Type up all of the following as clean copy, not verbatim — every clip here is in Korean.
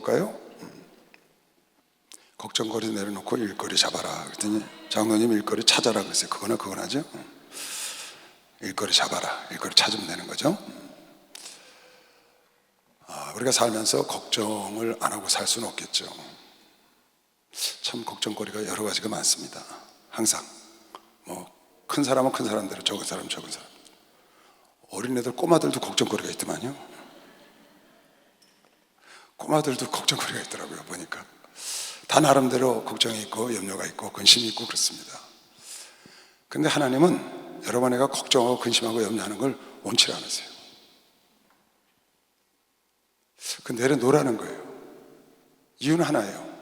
볼까요? 걱정거리 내려놓고 일거리 잡아라 그랬더니 장로님 일거리 찾아라 그랬어요. 그건 하죠. 일거리 잡아라. 일거리 찾으면 되는 거죠. 우리가 살면서 걱정을 안 하고 살 수는 없겠죠. 참 걱정거리가 여러 가지가 많습니다. 항상 큰 사람은 큰 사람대로, 적은 사람은 적은 사람. 어린애들, 꼬마들도 걱정거리가 있더만요. 꼬마들도 걱정거리가 있더라고요. 보니까 다 나름대로 걱정이 있고 염려가 있고 근심이 있고 그렇습니다. 근데 하나님은 여러분 애가 걱정하고 근심하고 염려하는 걸 원치 않으세요. 그 내려놓으라는 거예요. 이유는 하나예요.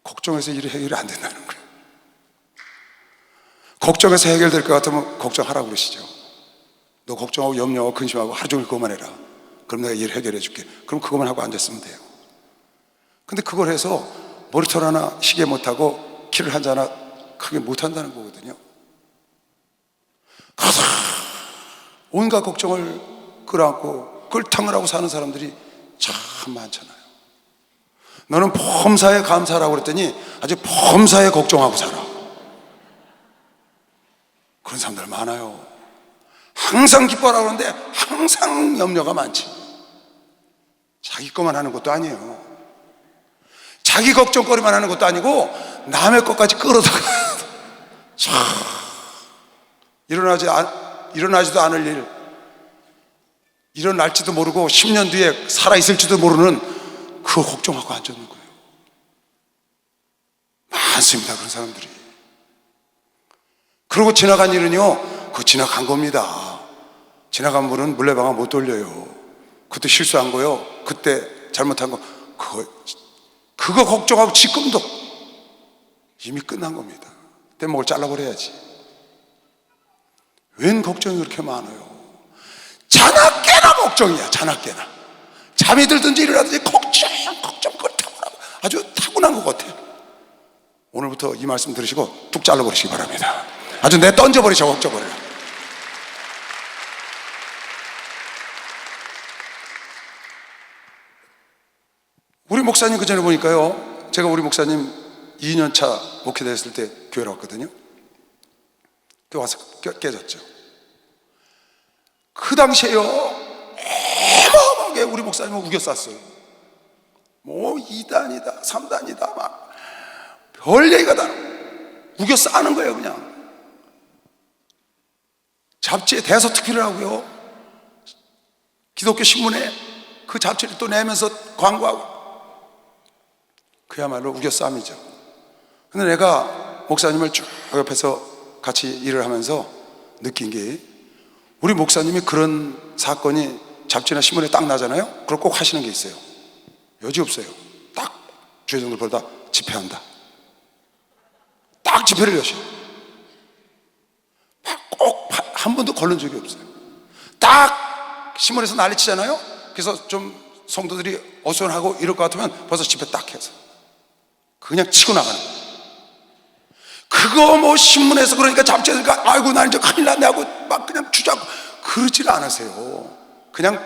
걱정해서 일이 해결이 안 된다는 거예요. 걱정해서 해결될 것 같으면 걱정하라고 그러시죠. 너 걱정하고 염려하고 근심하고 하루 종일 그것만 해라. 그럼 내가 일 해결해 줄게. 그럼 그것만 하고 앉았으면 돼요. 근데 그걸 해서 머리털 하나 시계 못하고 키를 한 잔 하나 크게 못한다는 거거든요. 가서 온갖 걱정을 끌어안고 끌탕을 하고 사는 사람들이 참 많잖아요. 너는 범사에 감사하라고 그랬더니 아주 범사에 걱정하고 살아. 그런 사람들 많아요. 항상 기뻐하라고 하는데 항상 염려가 많지. 자기 것만 하는 것도 아니에요. 자기 걱정거리만 하는 것도 아니고 남의 것까지 끌어다가 일어나지도 않을 일, 일어날지도 모르고 10년 뒤에 살아있을지도 모르는 그거 걱정하고 앉아있는 거예요. 많습니다, 그런 사람들이. 그리고 지나간 일은요, 그거 지나간 겁니다. 지나간 물은 물레방아 못 돌려요. 그때 실수한 거요, 그때 잘못한 거, 그거 걱정하고 지금도 이미 끝난 겁니다. 뗏목을 잘라버려야지. 웬 걱정이 그렇게 많아요? 자나 깨나 걱정이야. 자나 깨나. 잠이 들든지 일어나든지 걱정 그걸 타고나고 아주 타고난 것 같아요. 오늘부터 이 말씀 들으시고 뚝 잘라버리시기 바랍니다. 아주 내 던져버리셔. 걱정버려. 우리 목사님 그 전에 보니까요, 제가 우리 목사님 2년차 목회됐을 때 교회로 왔거든요. 교회 와서 깨졌죠. 그 당시에요, 어마어마하게 우리 목사님을 우겨쌌어요. 뭐 2단이다 3단이다 막 별 얘기가 다 우겨싸는 거예요. 그냥 잡지에 대서특필을 하고요, 기독교 신문에 그 잡지를 또 내면서 광고하고, 그야말로 우겨쌈이죠. 근데 내가 목사님을 쭉 옆에서 같이 일을 하면서 느낀 게, 우리 목사님이 그런 사건이 잡지나 신문에 딱 나잖아요. 그걸 꼭 하시는 게 있어요. 여지없어요. 딱 주의종들 보다 집회한다. 딱 집회를 여셔요. 꼭 한 번도 걸른 적이 없어요. 딱 신문에서 난리치잖아요. 그래서 좀 성도들이 어수선하고 이럴 것 같으면 벌써 집회 딱 해서 그냥 치고 나가는 거예요. 그거 뭐 신문에서 그러니까 잡지니까 아이고 나 이제 큰일 났네 하고 막 그냥 주자고 그러질 않으세요. 그냥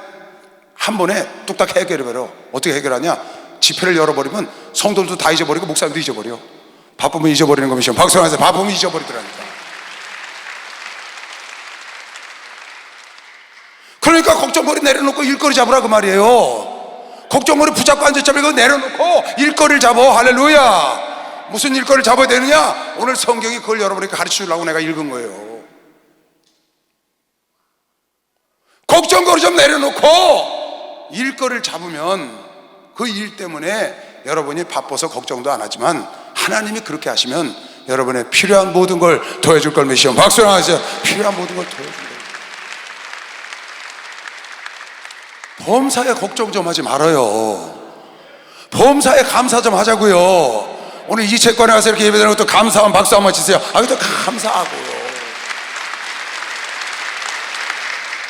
한 번에 뚝딱 해결해버려. 어떻게 해결하냐? 집회를 열어버리면 성도들도 다 잊어버리고 목사님도 잊어버려. 바쁘면 잊어버리는 거면 박수하면서 바쁘면 잊어버리더라니까. 그러니까 걱정거리 내려놓고 일거리 잡으라 그 말이에요. 걱정거리 붙잡고 앉았자면 이거 내려놓고 일거리를 잡아. 할렐루야. 무슨 일거리를 잡아야 되느냐? 오늘 성경이 그걸 여러분에게 가르쳐주려고 내가 읽은 거예요. 걱정거리 좀 내려놓고 일거리를 잡으면 그 일 때문에 여러분이 바빠서 걱정도 안 하지만 하나님이 그렇게 하시면 여러분의 필요한 모든 걸 더해줄 걸 믿으시오. 박수를 하세요. 필요한 모든 걸 더해줄 거예요. 범사에 걱정 좀 하지 말아요. 범사에 감사 좀 하자고요. 오늘 이 채권에 와서 이렇게 예배드리는 것도 감사한 박수 한번 치세요. 그것도 감사하고요.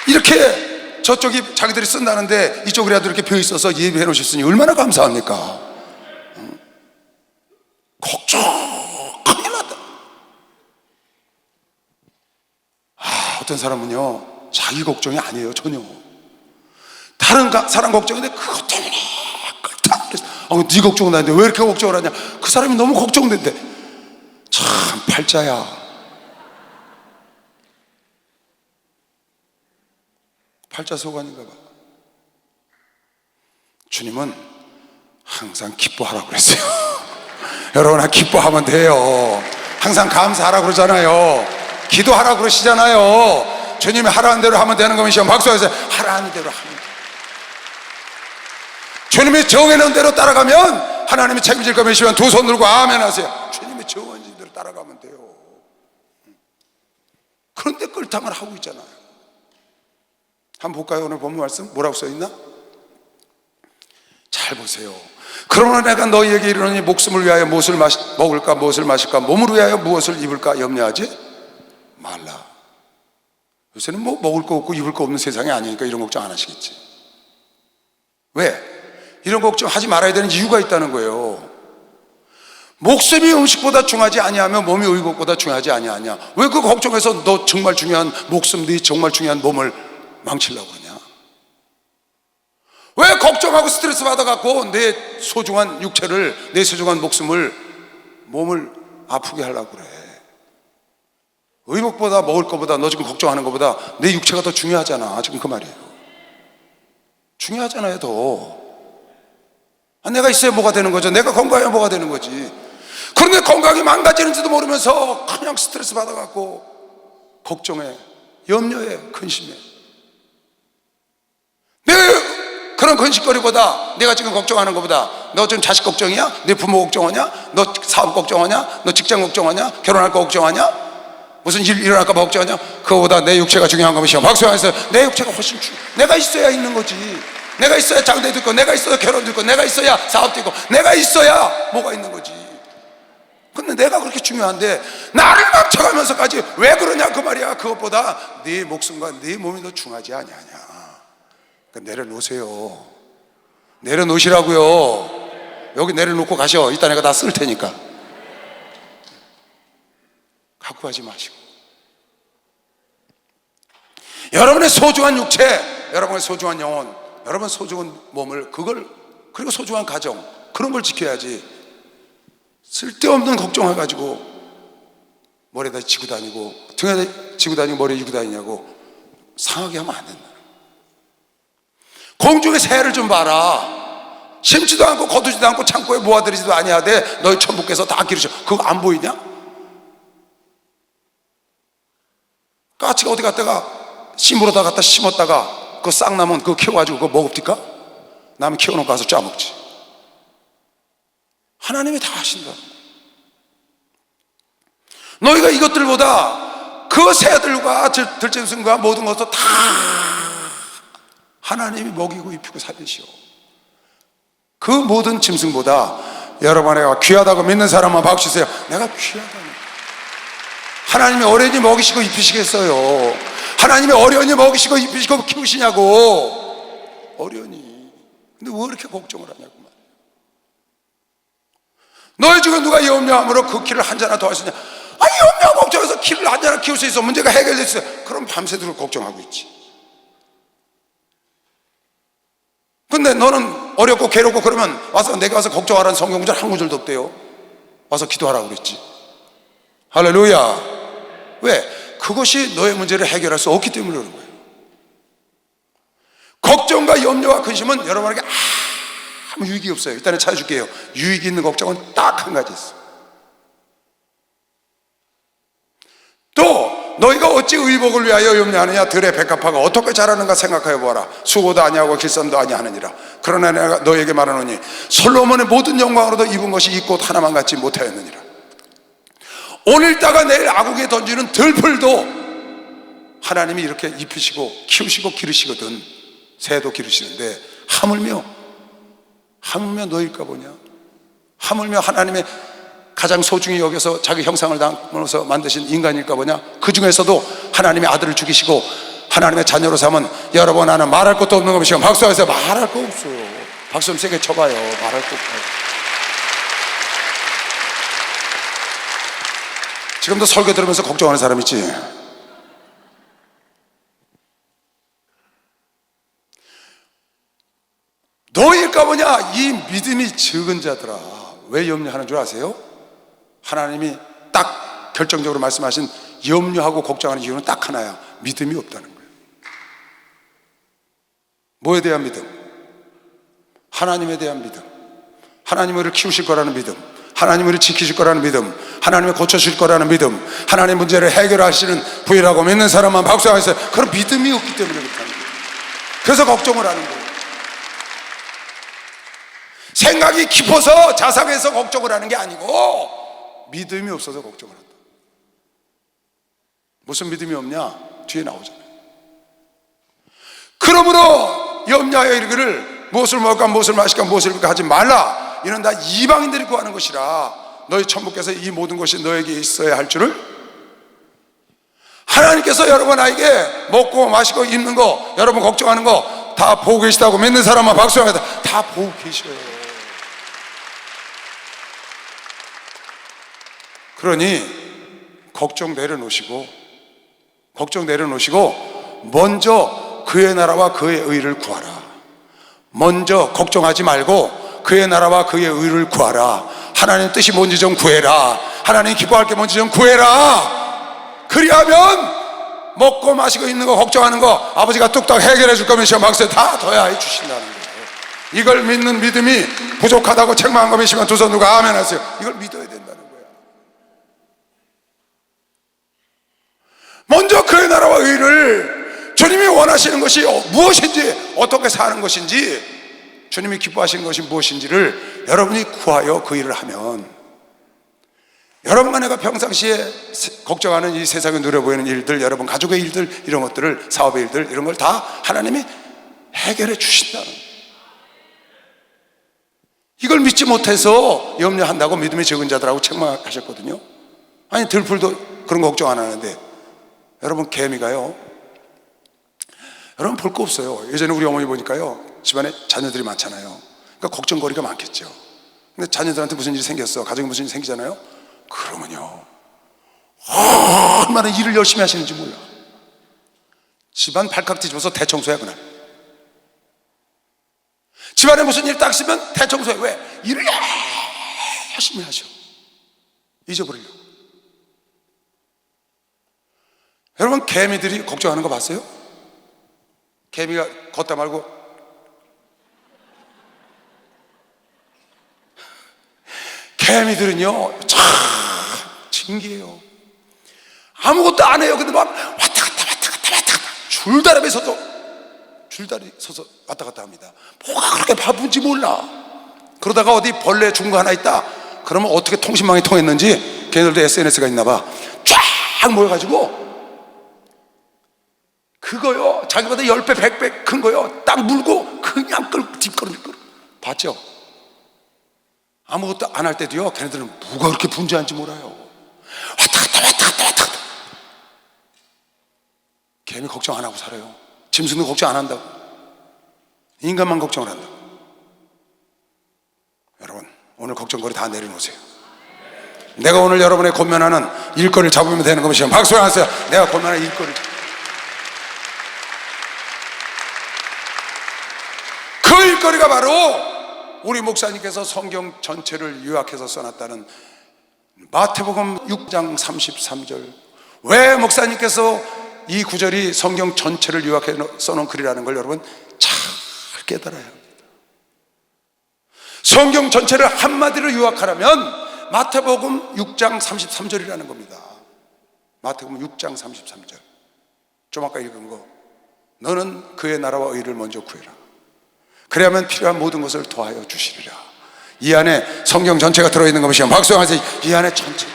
이렇게 저쪽이 자기들이 쓴다는데 이쪽이라도 이렇게 펴 있어서 예배해 놓으셨으니 얼마나 감사합니까? 걱정 큰일 났다. 어떤 사람은요, 자기 걱정이 아니에요. 전혀 다른 사람 걱정인데 그것 때문에 끌탕 네 걱정은 하는데 왜 이렇게 걱정을 하냐? 그 사람이 너무 걱정된대. 참 팔자야. 팔자 소관인가 봐. 주님은 항상 기뻐하라고 그랬어요. 여러분, 기뻐하면 돼요. 항상 감사하라고 그러잖아요. 기도하라고 그러시잖아요. 주님이 하라는 대로 하면 되는 거면 시험 박수하세요. 하라는 대로 하면 돼요. 주님이 정해놓은 대로 따라가면 하나님이 책임질 거면 시험 두 손 들고 아멘 하세요. 주님이 정해진 대로 따라가면 돼요. 그런데 끌탕을 하고 있잖아요. 한번 볼까요? 오늘 본문 말씀 뭐라고 써있나? 잘 보세요. 그러나 내가 너희에게 이르노니 목숨을 위하여 무엇을 먹을까 무엇을 마실까 몸을 위하여 무엇을 입을까 염려하지 말라. 요새는 뭐 먹을 거 없고 입을 거 없는 세상이 아니니까 이런 걱정 안 하시겠지. 왜? 이런 걱정 하지 말아야 되는 이유가 있다는 거예요. 목숨이 음식보다 중요하지 아니하며 몸이 의복보다 중요하지 아니하냐. 왜 그 걱정해서 너 정말 중요한 목숨, 네 정말 중요한 몸을 망치려고 그러냐? 왜 걱정하고 스트레스 받아갖고 내 소중한 육체를, 내 소중한 목숨을, 몸을 아프게 하려고 그래? 의복보다 먹을 것보다, 너 지금 걱정하는 것보다 내 육체가 더 중요하잖아. 지금 그 말이에요. 중요하잖아요. 더 내가 있어야 뭐가 되는 거죠. 내가 건강해야 뭐가 되는 거지. 그런데 건강이 망가지는지도 모르면서 그냥 스트레스 받아갖고 걱정해, 염려해, 근심해. 그런 근심거리보다, 내가 지금 걱정하는 것보다, 너 지금 자식 걱정이야? 네 부모 걱정하냐? 너 사업 걱정하냐? 너 직장 걱정하냐? 결혼할 거 걱정하냐? 무슨 일 일어날까 봐 걱정하냐? 그거보다 내 육체가 중요한 거면 시험 박수하면서 내 육체가 훨씬 내가 있어야 있는 거지. 내가 있어야 장대도 있고, 내가 있어야 결혼도 있고, 내가 있어야 사업도 있고, 내가 있어야 뭐가 있는 거지. 근데 내가 그렇게 중요한데 나를 망쳐가면서까지 왜 그러냐 그 말이야. 그것보다 네 목숨과 네 몸이 더 중요하지 아니하냐. 그러니까 내려놓으세요. 내려놓으시라고요. 여기 내려놓고 가셔. 이따 내가 다 쓸 테니까. 갖고 가지 마시고, 여러분의 소중한 육체, 여러분의 소중한 영혼, 여러분 소중한 몸을, 그걸, 그리고 소중한 가정, 그런 걸 지켜야지. 쓸데없는 걱정해가지고 머리에다 지고 다니고 등에다 지고 다니고 머리에 지고 다니냐고 상하게 하면 안 된다. 공중의 새를 좀 봐라. 심지도 않고 거두지도 않고 창고에 모아들이지도 아니하되 너희 천부께서 다 기르셔. 그거 안 보이냐? 까치가 어디 갔다가 심으로다 갖다 심었다가 그거 싹 나면 그거 키워가지고 그거 먹읍니까? 남이 키워놓고 가서 짜먹지. 하나님이 다 하신다. 너희가 이것들보다 그 새들과 들짐승과 모든 것도 다 하나님이 먹이고 입히고 살리시오. 그 모든 짐승보다 여러분, 내가 귀하다고 믿는 사람만 박수세요. 내가 귀하다. 하나님이 어린이 먹이시고 입히시겠어요? 하나님이 어린이 먹이시고 입히시고 키우시냐고. 어린이. 근데 왜 이렇게 걱정을 하냐고 말이야. 너희 중에 누가 염려함으로 그 키를 한 자나 더 할 수 있냐? 염려 걱정해서 키를 한 자나 키울 수 있어. 문제가 해결됐어요. 그럼 밤새도록 걱정하고 있지. 근데 너는 어렵고 괴롭고 그러면 와서 내가 와서 걱정하라는 성경 구절 한 구절도 없대요. 와서 기도하라고 그랬지. 할렐루야. 왜? 그것이 너의 문제를 해결할 수 없기 때문에 그런 거예요. 걱정과 염려와 근심은 여러분에게 아무 유익이 없어요. 일단은 찾아줄게요. 유익이 있는 걱정은 딱 한 가지 있어. 또 너희가 어찌 의복을 위하여 염려하느냐? 들의 백합화가 어떻게 자라는가 생각하여 보아라. 수고도 아니하고 길쌈도 아니하느니라. 그러나 내가 너희에게 말하노니 솔로몬의 모든 영광으로도 입은 것이 이 꽃 하나만 갖지 못하였느니라. 오늘따가 내일 아궁이에 던지는 들풀도 하나님이 이렇게 입히시고 키우시고 기르시거든. 새도 기르시는데 하물며 너일까 보냐? 하물며 하나님의 가장 소중히 여겨서 자기 형상을 담아서 만드신 인간일까 보냐? 그 중에서도 하나님의 아들을 죽이시고 하나님의 자녀로 삼은 여러분, 나는 말할 것도 없는 것이요. 박수하세요. 말할 거 없어요. 박수 좀 세게 쳐봐요. 말할 거 없어요. 지금도 설교 들으면서 걱정하는 사람 있지? 너희일까 뭐냐? 이 믿음이 적은 자들아, 왜 염려하는 줄 아세요? 하나님이 딱 결정적으로 말씀하신 염려하고 걱정하는 이유는 딱 하나야. 믿음이 없다는 거예요. 뭐에 대한 믿음? 하나님에 대한 믿음. 하나님이 우리를 키우실 거라는 믿음, 하나님이 우리를 지키실 거라는 믿음, 하나님이 고쳐주실 거라는 믿음, 하나님 문제를 해결하시는 부이라고 믿는 사람만 박수하세요. 그런 믿음이 없기 때문에 그렇다는 거예요. 그래서 걱정을 하는 거예요. 생각이 깊어서 자상해서 걱정을 하는 게 아니고 믿음이 없어서 걱정을 한다. 무슨 믿음이 없냐? 뒤에 나오잖아요. 그러므로 염려하여 이르기를 무엇을 먹을까 무엇을 마실까 무엇을 입을까 하지 말라. 이는 다 이방인들이 구하는 것이라. 너희 천부께서 이 모든 것이 너에게 있어야 할 줄을. 하나님께서 여러분 아이게 먹고 마시고 입는 거, 여러분 걱정하는 거 다 보고 계시다고 믿는 사람만 박수합니다. 다 보고 계셔요. 그러니 걱정 내려놓으시고 먼저 그의 나라와 그의 의를 구하라. 먼저 걱정하지 말고 그의 나라와 그의 의를 구하라. 하나님 뜻이 뭔지 좀 구해라. 하나님 기뻐할 게 뭔지 좀 구해라. 그리하면 먹고 마시고 있는 거 걱정하는 거 아버지가 뚝딱 해결해 줄 거면 시험 박사 다 더하여 주신다는 거예요. 이걸 믿는 믿음이 부족하다고 책망한 거 계시면 두 손 누가 아멘 하세요. 이걸 믿어야 된다는 거예요. 먼저 그의 나라와 의를, 주님이 원하시는 것이 무엇인지, 어떻게 사는 것인지, 주님이 기뻐하시는 것이 무엇인지를 여러분이 구하여 그 일을 하면, 여러분과 내가 평상시에 걱정하는 이 세상에 눈에 보이는 일들, 여러분 가족의 일들, 이런 것들을, 사업의 일들, 이런 걸 다 하나님이 해결해 주신다는 거예요. 이걸 믿지 못해서 염려한다고 믿음이 적은 자들하고 책망하셨거든요. 아니 들풀도 그런 거 걱정 안 하는데, 여러분 개미가요, 여러분 볼 거 없어요. 예전에 우리 어머니 보니까요, 집안에 자녀들이 많잖아요. 그러니까 걱정거리가 많겠죠. 근데 자녀들한테 무슨 일이 생겼어, 가정에 무슨 일이 생기잖아요. 그러면요, 얼마나 일을 열심히 하시는지 몰라. 집안 발칵 뒤집어서 대청소야 그날. 집안에 무슨 일 딱 있으면 대청소해. 왜? 일을 열심히 하셔. 잊어버리려고. 여러분 개미들이 걱정하는 거 봤어요? 개미가 걷다 말고 개미들은요 참 신기해요. 아무것도 안 해요. 근데 막 왔다 갔다 줄다리 서서 왔다 갔다 합니다. 뭐가 그렇게 바쁜지 몰라. 그러다가 어디 벌레 죽은 거 하나 있다 그러면 어떻게 통신망이 통했는지 걔네들도 SNS가 있나 봐. 쫙 모여가지고 그거요, 자기보다 10배 100배 큰 거요 딱 물고 그냥 뒷걸음 봤죠? 아무것도 안 할 때도요 걔네들은 뭐가 그렇게 분주한지 몰라요. 왔다 갔다. 개미 걱정 안 하고 살아요. 짐승도 걱정 안 한다고. 인간만 걱정을 한다고. 여러분 오늘 걱정거리 다 내려놓으세요. 내가 오늘 여러분의 권면하는 일거리를 잡으면 되는 것이요. 박수 하세요. 내가 권면하는 일거리. 그 일거리가 바로 우리 목사님께서 성경 전체를 요약해서 써놨다는 마태복음 6장 33절. 왜 목사님께서 이 구절이 성경 전체를 요약해 써놓은 글이라는 걸 여러분 잘 깨달아야 합니다. 성경 전체를 한마디로 요약하라면 마태복음 6장 33절이라는 겁니다. 마태복음 6장 33절. 좀 아까 읽은 거. 너는 그의 나라와 의를 먼저 구해라. 그래야만 필요한 모든 것을 더하여 주시리라. 이 안에 성경 전체가 들어있는 것이요. 박수하세요. 이 안에 전체.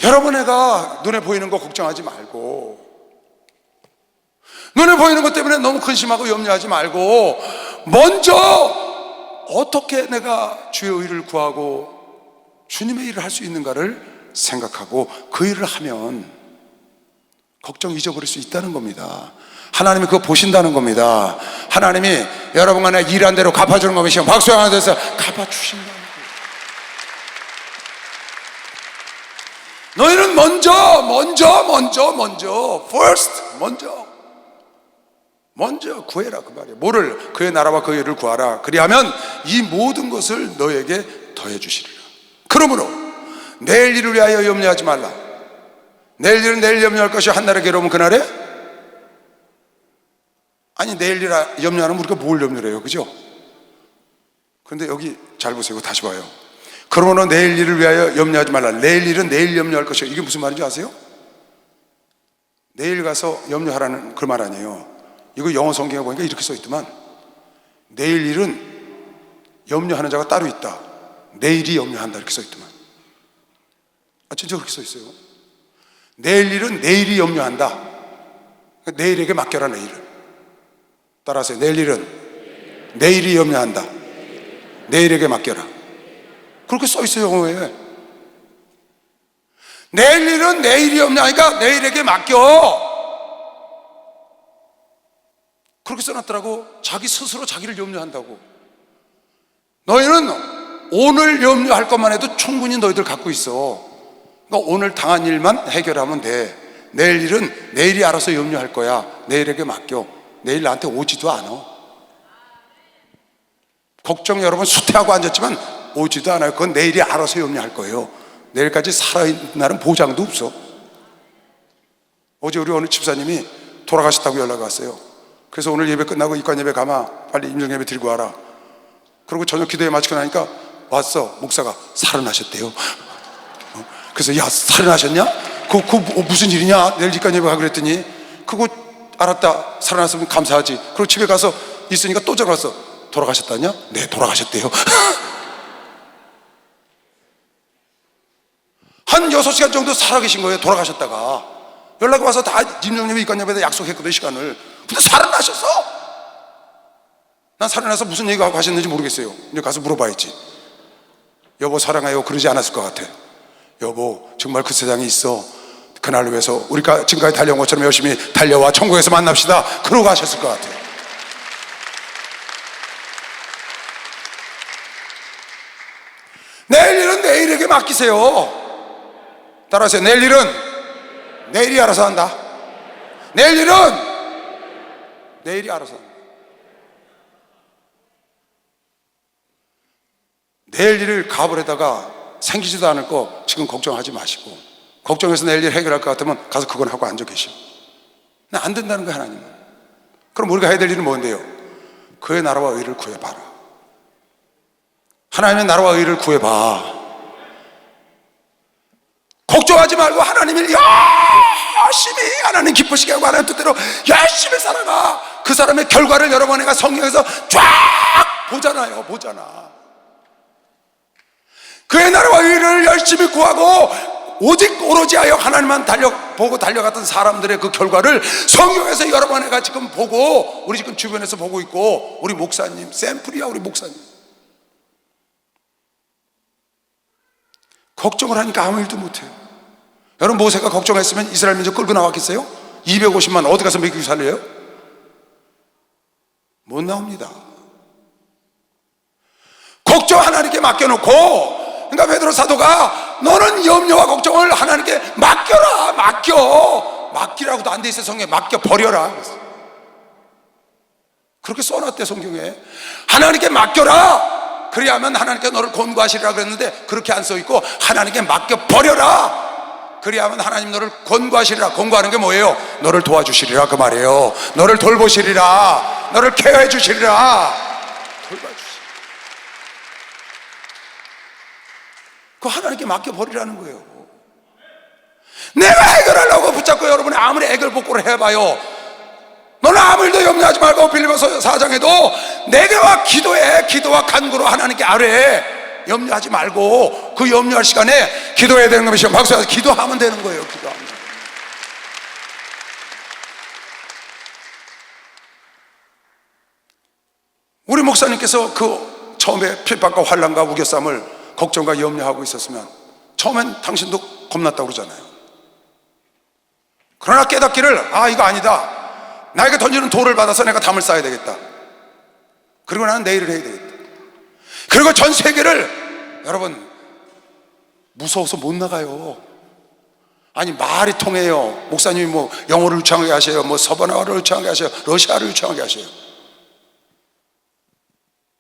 여러분 애가 눈에 보이는 거 걱정하지 말고, 눈에 보이는 것 때문에 너무 근심하고 염려하지 말고, 먼저 어떻게 내가 주의 의를 구하고 주님의 일을 할 수 있는가를 생각하고 그 일을 하면 걱정 잊어버릴 수 있다는 겁니다. 하나님이 그거 보신다는 겁니다. 하나님이 여러분과 내 일한 대로 갚아주는 것이요. 박수 하나 돼서 갚아주신다는 거예요. 너희는 먼저 first, 먼저 먼저 구해라 그 말이에요. 뭐를? 그의 나라와 그의 의를 구하라. 그리하면 이 모든 것을 너에게 더해 주시리라. 그러므로 내일 일을 위하여 염려하지 말라. 내일 일은 내일 염려할 것이 한날의 괴로움은 그날에. 아니 내일 일 염려하면 우리가 뭘 염려를 해요, 그죠? 그런데 여기 잘 보세요. 다시 봐요. 그러므로 내일 일을 위하여 염려하지 말라. 내일 일은 내일 염려할 것이요. 이게 무슨 말인지 아세요? 내일 가서 염려하라는 그 말 아니에요. 이거 영어 성경에 보니까 이렇게 써있더만, 내일 일은 염려하는 자가 따로 있다. 내일이 염려한다 이렇게 써있더만. 아 진짜 그렇게 써있어요. 내일 일은 내일이 염려한다. 그러니까 내일에게 맡겨라. 내일은 따라하세요. 내일 일은 내일이 염려한다. 내일에게 맡겨라. 그렇게 써있어요 영어에. 내일 일은 내일이 염려하니까 내일에게 맡겨. 그렇게 써놨더라고. 자기 스스로 자기를 염려한다고. 너희는 오늘 염려할 것만 해도 충분히 너희들 갖고 있어. 그러니까 오늘 당한 일만 해결하면 돼. 내일 일은 내일이 알아서 염려할 거야. 내일에게 맡겨. 내일 나한테 오지도 않아. 걱정 여러분 수태하고 앉았지만 오지도 않아요. 그건 내일이 알아서 염려할 거예요. 내일까지 살아있는 날은 보장도 없어. 어제 우리 어느 집사님이 돌아가셨다고 연락이 왔어요. 그래서 오늘 예배 끝나고 입관 예배 가마 빨리 임종 예배 드리고 와라. 그리고 저녁 기도회 마치고 나니까 왔어. 목사가 살아나셨대요. 그래서 야 살아나셨냐? 그거 무슨 일이냐? 내일 입관 예배 가고 그랬더니 그거 알았다. 살아났으면 감사하지. 그리고 집에 가서 있으니까 또 전화 왔어. 돌아가셨다냐? 네 돌아가셨대요. 한 6시간 정도 살아계신 거예요. 돌아가셨다가 연락이 와서 다 임종예배 입관 예배에 약속했거든 시간을. 근데 살아나셨어. 난 살아나서 무슨 얘기하고 하셨는지 모르겠어요. 이제 가서 물어봐야지. 여보 사랑해요 그러지 않았을 것 같아. 여보 정말 그 세상에 있어. 그날을 위해서 우리가 지금까지 달려온 것처럼 열심히 달려와 천국에서 만납시다. 그러고 하셨을 것 같아요. 내일 일은 내일에게 맡기세요. 따라하세요. 내일 일은 내일이 알아서 한다. 내일 일은 내일이 알아서 한다. 내일 일을 가버리다가 생기지도 않을 거 지금 걱정하지 마시고, 걱정해서 내일 일 해결할 것 같으면 가서 그건 하고 앉아 계시고. 안 된다는 거야 하나님은. 그럼 우리가 해야 될 일은 뭔데요? 그의 나라와 의를 구해봐라. 하나님의 나라와 의를 구해봐. 걱정하지 말고 하나님을 열심히 하나님 기쁘시게 하고 하나님 뜻대로 열심히 살아가. 그 사람의 결과를 여러 번 내가 성경에서 쫙 보잖아요. 보잖아. 그의 나라와 의를 열심히 구하고 오직 오로지 하여 하나님만 보고 달려갔던 사람들의 그 결과를 성경에서 여러 번 내가 지금 보고, 우리 지금 주변에서 보고 있고, 우리 목사님 샘플이야. 우리 목사님 걱정을 하니까 아무 일도 못해요. 여러분 모세가 걱정했으면 이스라엘 민족 끌고 나왔겠어요? 250만 어디 가서 먹이고 살려요? 못 나옵니다. 걱정 하나님께 맡겨놓고, 그러니까 베드로 사도가 너는 염려와 걱정을 하나님께 맡겨라. 맡기라고도 안 돼 있어요. 성경에 맡겨버려라 그렇게 써놨대 성경에. 하나님께 맡겨라. 그래야만 하나님께 너를 권고하시리라 그랬는데 그렇게 안 써있고 하나님께 맡겨버려라. 그래야만 하나님 너를 권고하시리라. 권고하는 게 뭐예요? 너를 도와주시리라 그 말이에요. 너를 돌보시리라. 너를 케어해 주시리라. 돌봐주시리라. 그거 하나님께 맡겨버리라는 거예요. 내가 해결하려고 붙잡고 여러분이 아무리 애결복고를 해봐요. 너는 아무 일도 염려하지 말고 빌립보서 4장에도 내게와 기도해. 기도와 간구로 하나님께 아뢰. 염려하지 말고 그 염려할 시간에 기도해야 되는 것이요. 박수 기도하면 되는 거예요. 기도하면. 우리 목사님께서 그 처음에 핍박과 환난과 우겨쌈을 걱정과 염려하고 있었으면 처음엔 당신도 겁났다고 그러잖아요. 그러나 깨닫기를 이거 아니다. 나에게 던지는 돌을 받아서 내가 담을 쌓아야 되겠다. 그리고 나는 내일을 해야 되겠다. 그리고 전 세계를 여러분 무서워서 못 나가요. 아니 말이 통해요. 목사님이 뭐 영어를 유창하게 하셔요, 뭐 서번어를 유창하게 하셔요, 러시아를 유창하게 하셔요.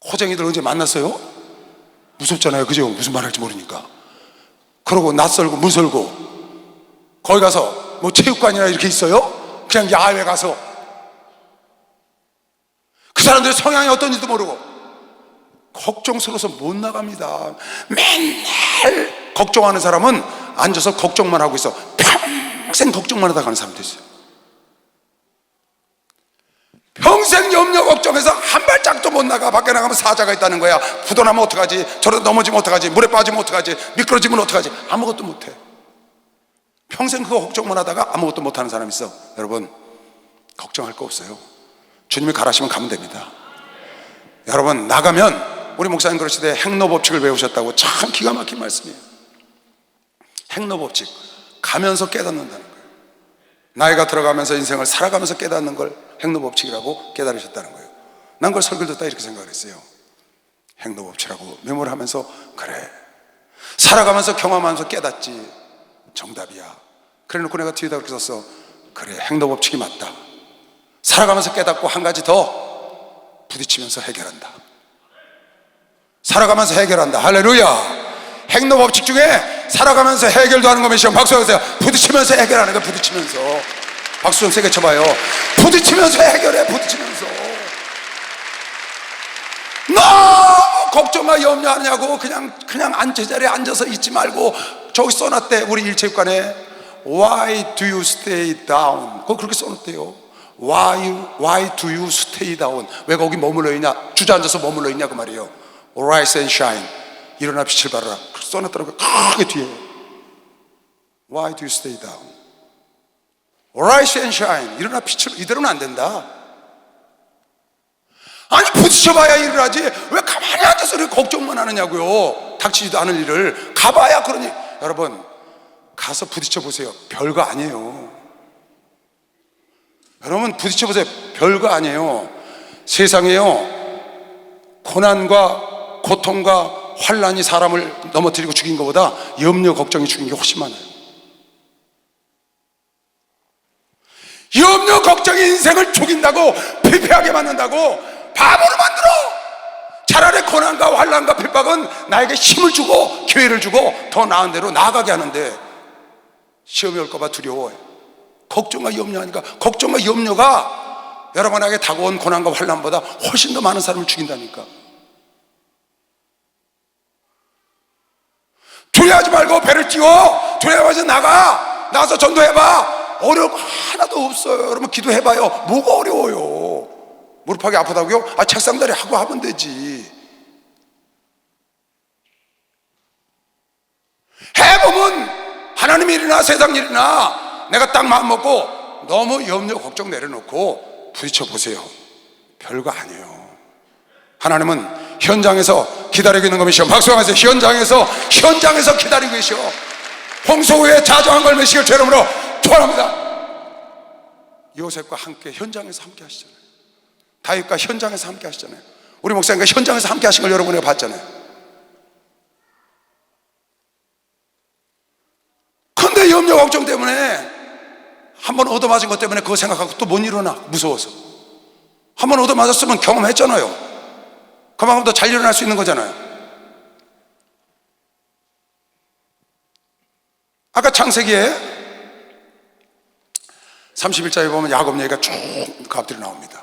호쟁이들 언제 만났어요? 무섭잖아요, 그죠? 무슨 말 할지 모르니까. 그러고 낯설고 무설고 거기 가서 뭐 체육관이나 이렇게 있어요? 그냥 야외 가서 그 사람들의 성향이 어떤지도 모르고 걱정스러워서 못 나갑니다. 맨날 걱정하는 사람은 앉아서 걱정만 하고 있어. 평생 걱정만 하다 가는 사람도 있어요. 평생 염려 걱정해서 한 발짝도 못 나가. 밖에 나가면 사자가 있다는 거야. 부도나면 어떡하지, 저러다 넘어지면 어떡하지, 물에 빠지면 어떡하지, 미끄러지면 어떡하지. 아무것도 못해. 평생 그거 걱정만 하다가 아무것도 못하는 사람 있어. 여러분, 걱정할 거 없어요. 주님이 가라시면 가면 됩니다. 여러분, 나가면 우리 목사님 그러시되 행로법칙을 배우셨다고. 참 기가 막힌 말씀이에요. 행로법칙, 가면서 깨닫는다는 거예요. 나이가 들어가면서 인생을 살아가면서 깨닫는 걸 행로법칙이라고 깨달으셨다는 거예요. 난 그걸 설교 듣다 이렇게 생각을 했어요. 행로법칙이라고 메모를 하면서, 그래, 살아가면서 경험하면서 깨닫지, 정답이야. 그래 놓고 내가 뒤에다 그렇게 썼어. 그래, 행로법칙이 맞다. 살아가면서 깨닫고 한 가지 더, 부딪히면서 해결한다. 살아가면서 해결한다. 할렐루야. 행로법칙 중에 살아가면서 해결도 하는 거 몇시간 박수 하세요. 부딪히면서 해결하는 거. 부딪히면서. 박수 좀 세게 쳐봐요. 부딪히면서 해결해. 부딪히면서. 너무 걱정과 염려하냐고 그냥 제자리에 앉아서 있지 말고, 저기 써놨대, 우리 일체육관에. Why do you stay down? 그거 그렇게 써놨대요. Why do you stay down? 왜 거기 머물러 있냐? 주저앉아서 머물러 있냐 그 말이에요. Arise and shine. 일어나 빛을 발하라. 그렇게 써놨더라고요. 크게 뒤에. Why do you stay down? Arise and shine. 일어나 빛을. 이대로는 안 된다. 아니, 부딪혀봐야 일을 하지 왜 가만히 앉아서 이렇게 걱정만 하느냐고요. 닥치지도 않을 일을 가봐야. 그러니 여러분, 가서 부딪혀보세요. 별거 아니에요. 여러분, 부딪혀보세요. 별거 아니에요. 세상에요, 고난과 고통과 환난이 사람을 넘어뜨리고 죽인 것보다 염려 걱정이 죽인 게 훨씬 많아요. 염려 걱정이 인생을 죽인다고, 피폐하게 만든다고, 바보로 만들어. 차라리 고난과 환난과 핍박은 나에게 힘을 주고 기회를 주고 더 나은 대로 나아가게 하는데, 시험이 올까 봐 두려워요. 걱정과 염려하니까. 걱정과 염려가 여러분에게 다가온 고난과 환난보다 훨씬 더 많은 사람을 죽인다니까. 두려워하지 말고 배를 띄워. 두려워하지, 나가서 전도해봐. 어려운 거 하나도 없어요. 여러분, 기도해봐요. 뭐가 어려워요? 무릎하기 아프다고요? 책상다리 하고 하면 되지. 해보면 하나님 일이나 세상 일이나 내가 딱 마음 먹고 너무 염려 걱정 내려놓고 부딪혀 보세요. 별거 아니에요. 하나님은 현장에서 기다리고 있는 것이시오. 박수하면서 현장에서 기다리고 계시오. 홍수 후에 자정한 걸 메시길 주 이름으로 축원합니다. 요셉과 함께 현장에서 함께 하시잖아요. 다윗과 현장에서 함께 하시잖아요. 우리 목사님과 현장에서 함께 하신 걸 여러분이 봤잖아요. 근데 염려 걱정 때문에, 한번 얻어맞은 것 때문에 그거 생각하고 또 못 일어나. 무서워서. 한번 얻어맞았으면 경험했잖아요. 그만큼 더 잘 일어날 수 있는 거잖아요. 아까 창세기에 31장에 보면 야곱 얘기가 쭉 갑들이 나옵니다.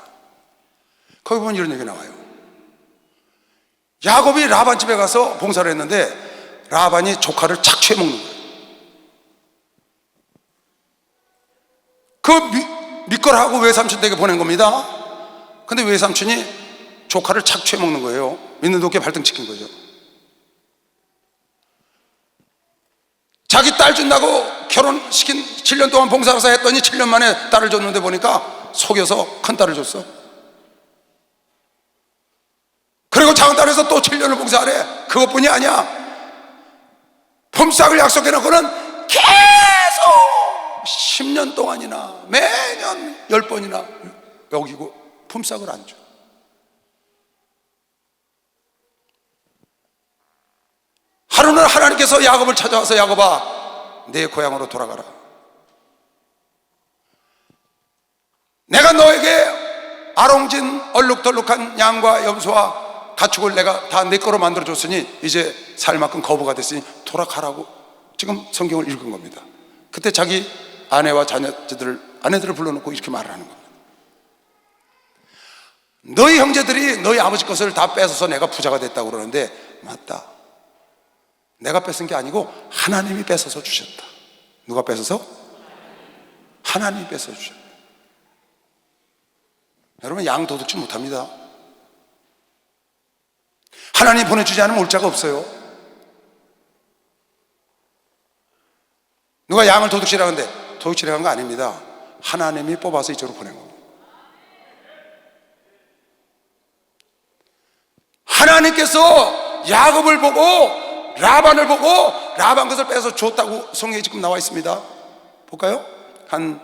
거기 보면 이런 얘기 나와요. 야곱이 라반 집에 가서 봉사를 했는데 라반이 조카를 착취해 먹는 거예요. 그 믿거라고 외삼촌 댁에 보낸 겁니다. 근데 외삼촌이 조카를 착취해 먹는 거예요. 믿는 도끼에 발등 찍힌 거죠. 자기 딸 준다고 결혼시킨 7년 동안 봉사가서 했더니 7년 만에 딸을 줬는데 보니까 속여서 큰 딸을 줬어. 그리고 작은 딸에서 또 7년을 봉사하래. 그것뿐이 아니야. 품삯을 약속해놓고는 계속 10년 동안이나 매년 10번이나 여기고 품삯을 안 줘. 하루는 하나님께서 야곱을 찾아와서, 야곱아, 내 고향으로 돌아가라. 내가 너에게 아롱진 얼룩덜룩한 양과 염소와 가축을 내가 다 내 거로 만들어줬으니 이제 살 만큼 거부가 됐으니 돌아가라고 지금 성경을 읽은 겁니다. 그때 자기 아내와 아내들을 불러놓고 이렇게 말을 하는 겁니다. 너희 형제들이 너희 아버지 것을 다 뺏어서 내가 부자가 됐다고 그러는데 맞다. 내가 뺏은 게 아니고 하나님이 뺏어서 주셨다. 누가 뺏어서? 하나님이 뺏어 주셨다. 여러분, 양 도둑질 못합니다. 하나님 보내주지 않으면 올 자가 없어요. 누가 양을 도둑질하는데 도둑질한 거 아닙니다. 하나님이 뽑아서 이쪽으로 보낸 겁니다. 하나님께서 야곱을 보고 라반을 보고 라반 것을 빼서 줬다고 성경에 지금 나와 있습니다. 볼까요? 한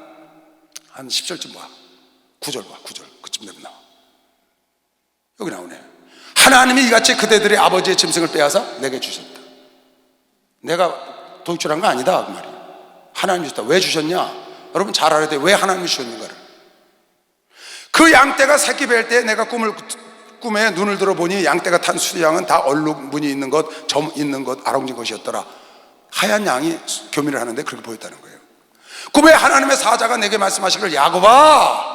10절쯤 봐. 9절 봐. 9절 그쯤 되면 나와. 여기 나오네. 하나님이 이같이 그대들의 아버지의 짐승을 빼앗아 내게 주셨다. 내가 도둑질한 거 아니다 그 말이에요. 하나님이 주셨다. 왜 주셨냐? 여러분 잘 알아야 돼요. 왜 하나님이 주셨는가를. 그 양떼가 새끼 뵐 때 내가 꿈에 눈을 들어보니 양떼가 탄 수양은 다 얼룩 무늬 있는 것, 점 있는 것, 아롱진 것이었더라. 하얀 양이 교미를 하는데 그렇게 보였다는 거예요. 꿈에 하나님의 사자가 내게 말씀하시기를 야곱아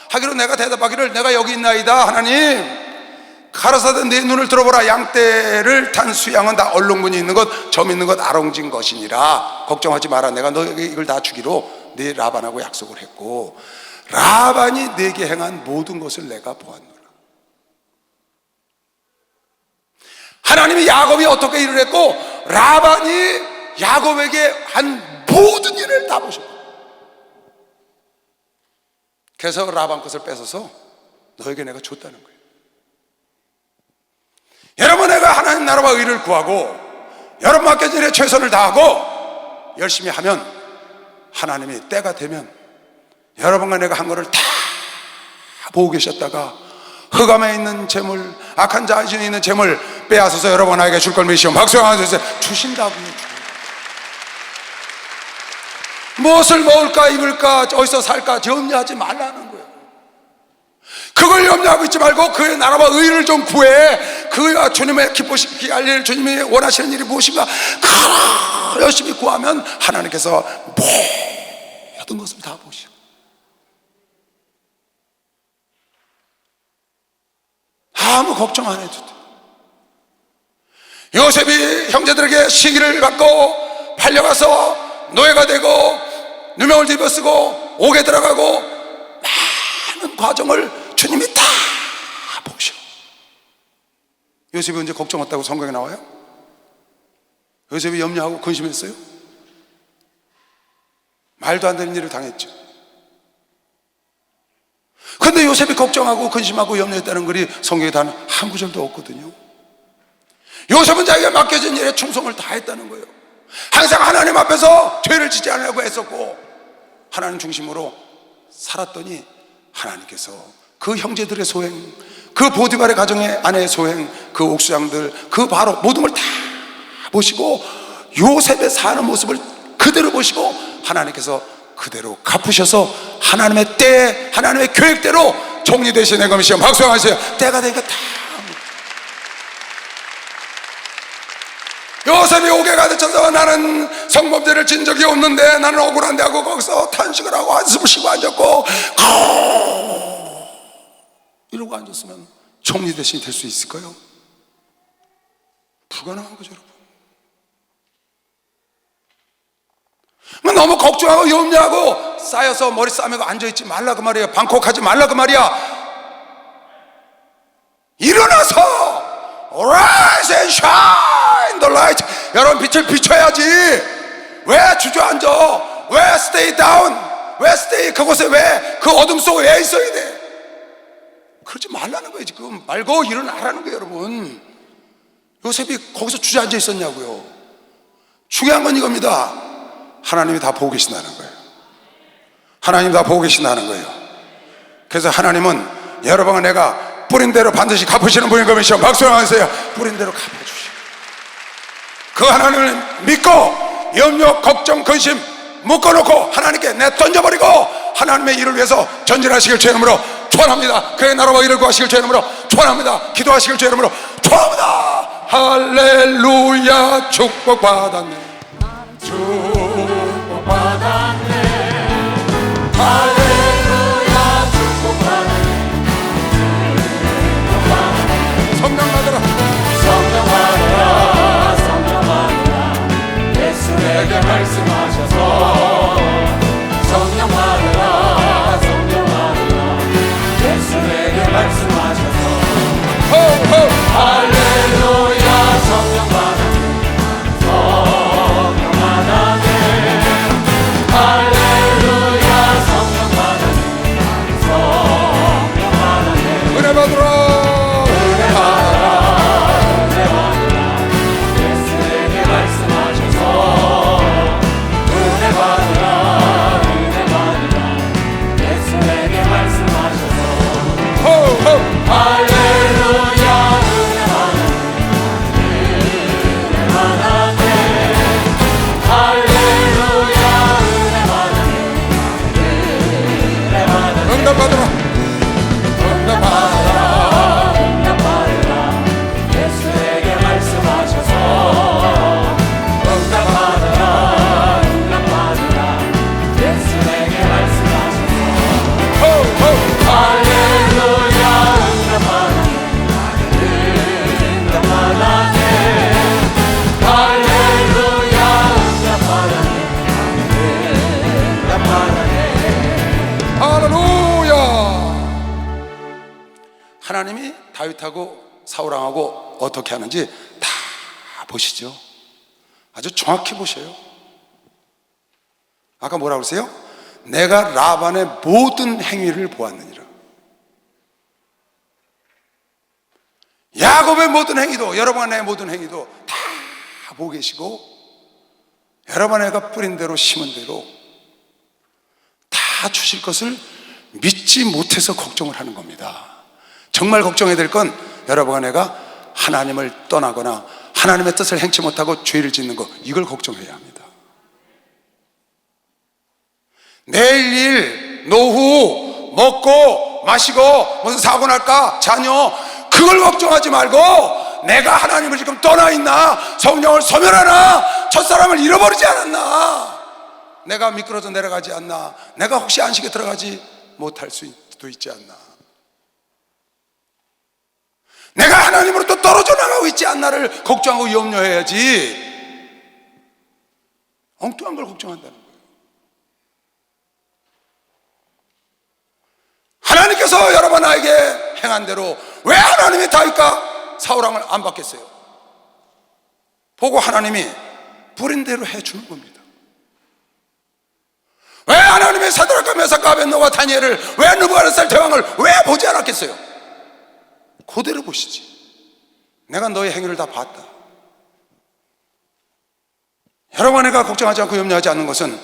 하기로 내가 대답하기를 내가 여기 있나이다. 하나님 가라사대 네 눈을 들어보라. 양떼를 탄 수양은 다 얼룩 무늬 있는 것, 점 있는 것, 아롱진 것이니라. 걱정하지 마라. 내가 너에게 이걸 다 주기로 네 라반하고 약속을 했고 라반이 내게 행한 모든 것을 내가 보았노라. 하나님이 야곱이 어떻게 일을 했고 라반이 야곱에게 한 모든 일을 다 보셨고, 그래서 라반 것을 뺏어서 너에게 내가 줬다는 거예요. 여러분, 내가 하나님 나라와 의를 구하고 여러분 맡겨진 일에 최선을 다하고 열심히 하면 하나님이 때가 되면 여러분과 내가 한 거를 다 보고 계셨다가 흑암에 있는 재물, 악한 자신이 있는 재물 빼앗아서 여러분에게 줄 걸 믿으시오. 박수 한번 주세요. 주신다고요. 무엇을 먹을까 입을까 어디서 살까 염려하지 말라는 거예요. 그걸 염려하고 있지 말고 그의 나라와 의를 좀 구해. 그가 주님의 기쁘시게 할 일, 주님이 원하시는 일이 무엇인가 열심히 구하면 하나님께서 모든 것을 다 보시오. 아무 걱정 안 해도 돼. 요셉이 형제들에게 시기를 받고 팔려가서 노예가 되고 누명을 뒤집어쓰고 옥에 들어가고 많은 과정을 주님이 다 보셔. 요셉이 언제 걱정 없다고 성경에 나와요? 요셉이 염려하고 근심했어요? 말도 안 되는 일을 당했죠. 근데 요셉이 걱정하고 근심하고 염려했다는 글이 성경에 단 한 구절도 없거든요. 요셉은 자기가 맡겨진 일에 충성을 다했다는 거예요. 항상 하나님 앞에서 죄를 짓지 않으려고 애썼고 하나님 중심으로 살았더니 하나님께서 그 형제들의 소행, 그 보디발의 가정의 아내의 소행, 그 옥수양들, 그 바로 모든 걸 다 보시고 요셉의 사는 모습을 그대로 보시고 하나님께서 그대로 갚으셔서 하나님의 때, 하나님의 계획대로 정리되시는 것이요. 박수 하세요. 때가 되니까 다. 요셉이 옥에 가득 차서 나는 성범죄를 진 적이 없는데 나는 억울한데 하고 거기서 탄식을 하고 한숨을 쉬고 앉았고 이러고 앉았으면 정리대신이 될 수 있을까요? 불가능한 거죠, 여러분. 너무 걱정하고 염려하고 쌓여서 머리 싸매고 앉아있지 말라 그 말이에요. 방콕하지 말라 그 말이야. 일어나서 Rise and shine the light. 여러분 빛을 비춰야지. 왜 주저앉아? 왜 stay down? 왜 stay 그곳에 왜 그 어둠 속에 왜 있어야 돼? 그러지 말라는 거예요. 지금 말고 일어나라는 거예요. 여러분, 요셉이 거기서 주저앉아 있었냐고요. 중요한 건 이겁니다. 하나님이 다 보고 계신다는 거예요. 하나님 다 보고 계신다는 거예요. 그래서 하나님은 여러분과 내가 뿌린 대로 반드시 갚으시는 분인 것이죠. 박수 하세요. 뿌린 대로 갚아주시고 그 하나님을 믿고 염려, 걱정, 근심 묶어놓고 하나님께 내 던져버리고 하나님의 일을 위해서 전진하시길 주의 이름으로 축원합니다. 그의 나라와 일을 구하시길 주의 이름으로 축원합니다. 기도하시길 주의 이름으로 축원합니다. 할렐루야. 축복받았네. 축복받았네. 할렐루야. 축복받았네. 성령 받으라. 성령 받으라. 성령 받으라. 예수에게 말씀하셔서 성령 받으라. 성령 받으라. 예수에게 말씀하셔서 할렐루야. 성령 받으라. 성령 받으라. 할렐루야. 성령 받으라. 성령 받으라. 은혜 받으라. 은혜 받으라. 은혜 받으라. 예수에게 말씀하셔서 은혜 받으라. 은혜 받으라. 예수에게 말씀하셔서 할렐루야. 은혜 받으라. 은혜 받으라. 할렐루야. 은혜 받으라. 은혜 받으라. 응답 받으라. 응답 받으라. 응답 받으라. 예수에게 말씀하셔서 응답 받으라. 응답 받으라. 예수에게 말씀하셔서 할렐루야. 응답 받으라. 응답 받으라. 할렐루야. 응답 받으라. 응답 받으라. 할렐루야. 하나님이 다윗하고 사울왕하고 어떻게 하는지 다 보시죠. 아주 정확히 보셔요. 아까 뭐라고 그러세요? 내가 라반의 모든 행위를 보았느니라. 야곱의 모든 행위도, 여러분의 모든 행위도 다 보고 계시고, 여러분의 애가 뿌린 대로 심은 대로 다 주실 것을 믿지 못해서 걱정을 하는 겁니다. 정말 걱정해야 될 건 여러분 아내가 하나님을 떠나거나 하나님의 뜻을 행치 못하고 죄를 짓는 것, 이걸 걱정해야 합니다. 내일 일, 노후, 먹고 마시고 무슨 사고 날까, 자녀, 그걸 걱정하지 말고 내가 하나님을 지금 떠나 있나, 성령을 소멸하나, 첫사람을 잃어버리지 않았나, 내가 미끄러져 내려가지 않나, 내가 혹시 안식에 들어가지 못할 수도 있지 않나, 내가 하나님으로부터 떨어져 나가고 있지 않나를 걱정하고 염려해야지 엉뚱한 걸 걱정한다는 거예요. 하나님께서 여러분 나에게 행한 대로 왜 하나님이 다윗과 사울왕을 안 받겠어요? 보고 하나님이 부린 대로 해주는 겁니다. 왜 하나님이 사드락과 메삭과 아벳노고와 다니엘을, 왜 느부갓네살 대왕을 왜 보지 않았겠어요? 그대로 보시지. 내가 너의 행위를 다 봤다. 여러분에게 걱정하지 않고 염려하지 않는 것은